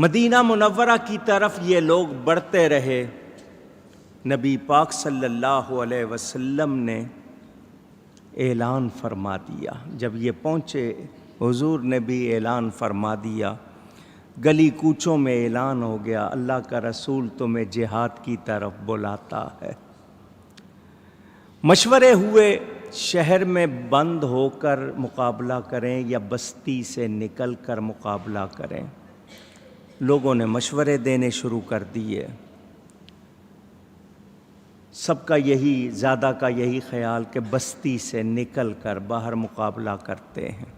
مدینہ منورہ کی طرف یہ لوگ بڑھتے رہے۔ نبی پاک صلی اللہ علیہ وسلم نے اعلان فرما دیا، جب یہ پہنچے حضور نے بھی اعلان فرما دیا، گلی کوچوں میں اعلان ہو گیا، اللہ کا رسول تمہیں جہاد کی طرف بلاتا ہے۔ مشورے ہوئے شہر میں بند ہو کر مقابلہ کریں یا بستی سے نکل کر مقابلہ کریں۔ لوگوں نے مشورے دینے شروع کر دیے، سب کا زیادہ کا یہی خیال کہ بستی سے نکل کر باہر مقابلہ کرتے ہیں۔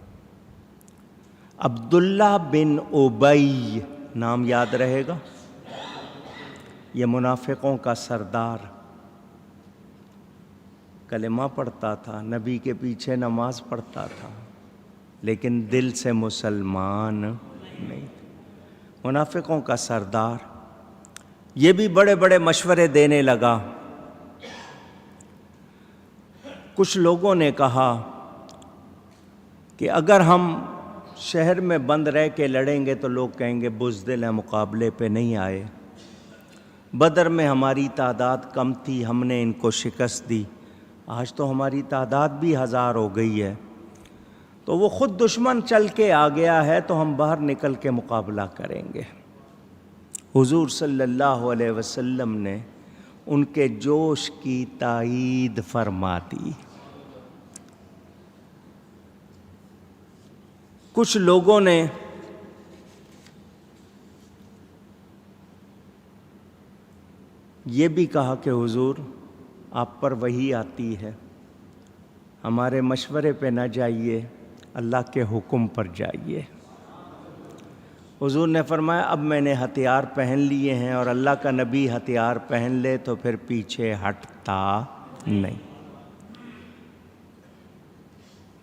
عبداللہ بن ابی نام یاد رہے گا، یہ منافقوں کا سردار، کلمہ پڑھتا تھا، نبی کے پیچھے نماز پڑھتا تھا، لیکن دل سے مسلمان نہیں تھا، منافقوں کا سردار۔ یہ بھی بڑے بڑے مشورے دینے لگا۔ کچھ لوگوں نے کہا کہ اگر ہم شہر میں بند رہ کے لڑیں گے تو لوگ کہیں گے بزدل ہیں، مقابلے پہ نہیں آئے۔ بدر میں ہماری تعداد کم تھی، ہم نے ان کو شکست دی، آج تو ہماری تعداد بھی 1000 ہو گئی ہے، تو وہ خود دشمن چل کے آ گیا ہے تو ہم باہر نکل کے مقابلہ کریں گے۔ حضور صلی اللہ علیہ وسلم نے ان کے جوش کی تائید فرما دی۔ کچھ لوگوں نے یہ بھی کہا کہ حضور آپ پر وحی آتی ہے، ہمارے مشورے پہ نہ جائیے، اللہ کے حکم پر جائیے۔ حضور نے فرمایا اب میں نے ہتھیار پہن لیے ہیں اور اللہ کا نبی ہتھیار پہن لے تو پھر پیچھے ہٹتا نہیں۔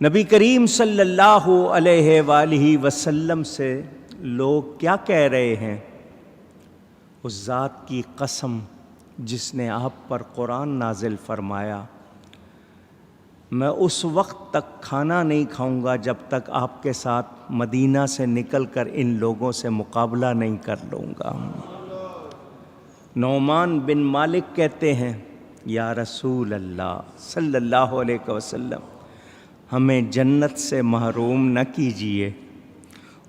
نبی کریم صلی اللہ علیہ وآلہ وسلم سے لوگ کیا کہہ رہے ہیں؟ اس ذات کی قسم جس نے آپ پر قرآن نازل فرمایا، میں اس وقت تک کھانا نہیں کھاؤں گا جب تک آپ کے ساتھ مدینہ سے نکل کر ان لوگوں سے مقابلہ نہیں کر لوں گا۔ نعمان بن مالک کہتے ہیں یا رسول اللہ صلی اللہ علیہ وسلم ہمیں جنت سے محروم نہ کیجیے،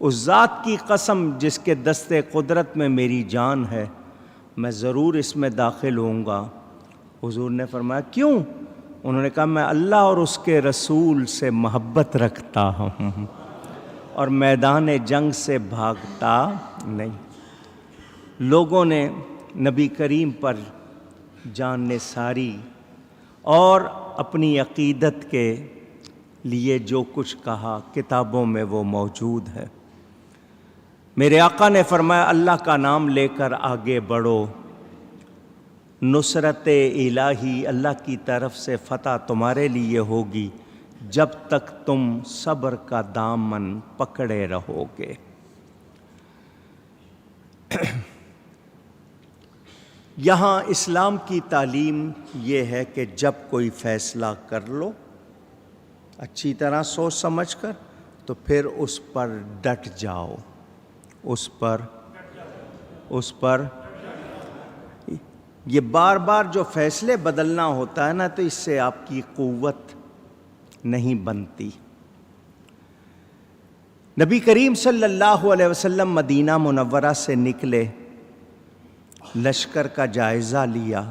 اس ذات کی قسم جس کے دست قدرت میں میری جان ہے میں ضرور اس میں داخل ہوں گا۔ حضور نے فرمایا کیوں؟ انہوں نے کہا میں اللہ اور اس کے رسول سے محبت رکھتا ہوں اور میدان جنگ سے بھاگتا نہیں۔ لوگوں نے نبی کریم پر جان نثاری اور اپنی عقیدت کے لیے جو کچھ کہا کتابوں میں وہ موجود ہے۔ میرے آقا نے فرمایا اللہ کا نام لے کر آگے بڑھو، نصرت الہی اللہ کی طرف سے فتح تمہارے لیے ہوگی جب تک تم صبر کا دامن پکڑے رہو گے۔ یہاں اسلام کی تعلیم یہ ہے کہ جب کوئی فیصلہ کر لو اچھی طرح سوچ سمجھ کر تو پھر اس پر ڈٹ جاؤ، اس پر یہ بار بار جو فیصلے بدلنا ہوتا ہے نا تو اس سے آپ کی قوت نہیں بنتی۔ نبی کریم صلی اللہ علیہ وسلم مدینہ منورہ سے نکلے، لشکر کا جائزہ لیا،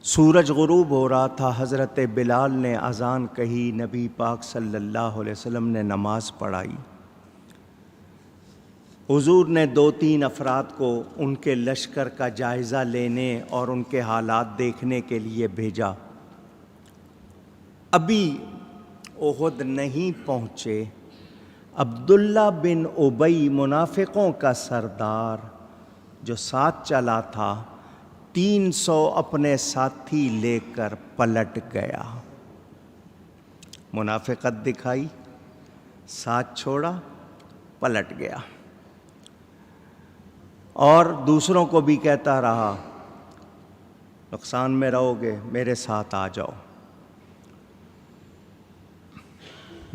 سورج غروب ہو رہا تھا، حضرت بلال نے اذان کہی، نبی پاک صلی اللہ علیہ وسلم نے نماز پڑھائی۔ حضور نے 2-3 افراد کو ان کے لشکر کا جائزہ لینے اور ان کے حالات دیکھنے کے لیے بھیجا۔ ابھی احد نہیں پہنچے، عبداللہ بن ابی منافقوں کا سردار جو ساتھ چلا تھا 300 اپنے ساتھی لے کر پلٹ گیا۔ منافقت دکھائی، ساتھ چھوڑا، پلٹ گیا، اور دوسروں کو بھی کہتا رہا نقصان میں رہو گے، میرے ساتھ آ جاؤ۔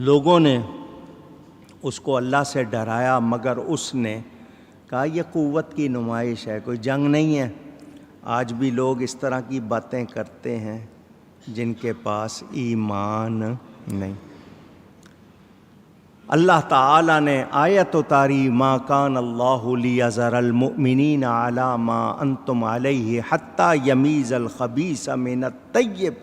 لوگوں نے اس کو اللہ سے ڈرایا، مگر اس نے کہا یہ قوت کی نمائش ہے، کوئی جنگ نہیں ہے۔ آج بھی لوگ اس طرح کی باتیں کرتے ہیں جن کے پاس ایمان نہیں۔ اللہ تعالیٰ نے آیت اتاری، ما کان اللہ لیذر المؤمنین علی ما انتم علیہ حتی یمیز الخبیث من الطیب۔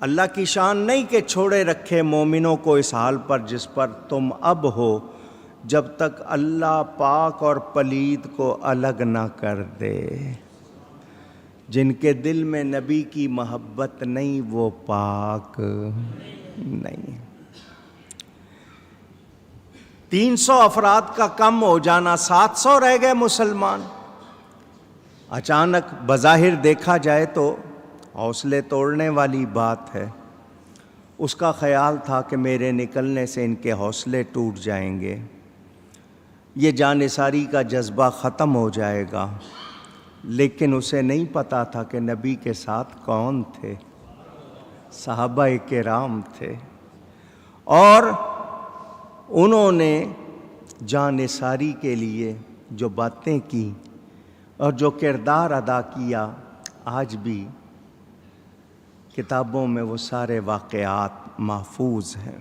اللہ کی شان نہیں کہ چھوڑے رکھے مومنوں کو اس حال پر جس پر تم اب ہو، جب تک اللہ پاک اور پلید کو الگ نہ کر دے۔ جن کے دل میں نبی کی محبت نہیں وہ پاک نہیں۔ 300 افراد کا کم ہو جانا، 700 رہ گئے مسلمان۔ اچانک بظاہر دیکھا جائے تو حوصلے توڑنے والی بات ہے۔ اس کا خیال تھا کہ میرے نکلنے سے ان کے حوصلے ٹوٹ جائیں گے، یہ جانثاری کا جذبہ ختم ہو جائے گا، لیکن اسے نہیں پتا تھا کہ نبی کے ساتھ کون تھے، صحابہ کرام تھے، اور انہوں نے جانثاری کے لیے جو باتیں کی اور جو کردار ادا کیا، آج بھی کتابوں میں وہ سارے واقعات محفوظ ہیں۔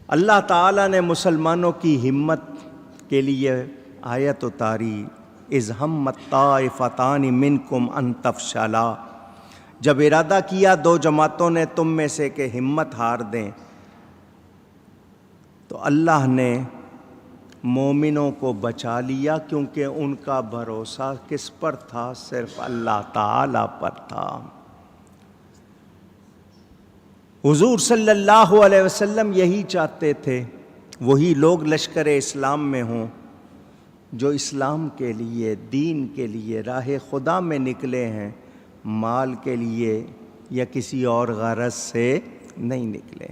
اللہ تعالیٰ نے مسلمانوں کی ہمت کے لیے آیت اتاری، اذ ہمت طائفتان منکم ان تفشلا، جب ارادہ کیا دو جماعتوں نے تم میں سے کہ ہمت ہار دیں، تو اللہ نے مومنوں کو بچا لیا، کیونکہ ان کا بھروسہ کس پر تھا؟ صرف اللہ تعالیٰ پر تھا۔ حضور صلی اللہ علیہ وسلم یہی چاہتے تھے، وہی لوگ لشکر اسلام میں ہوں جو اسلام کے لیے، دین کے لیے، راہ خدا میں نکلے ہیں، مال کے لیے یا کسی اور غرض سے نہیں نکلے۔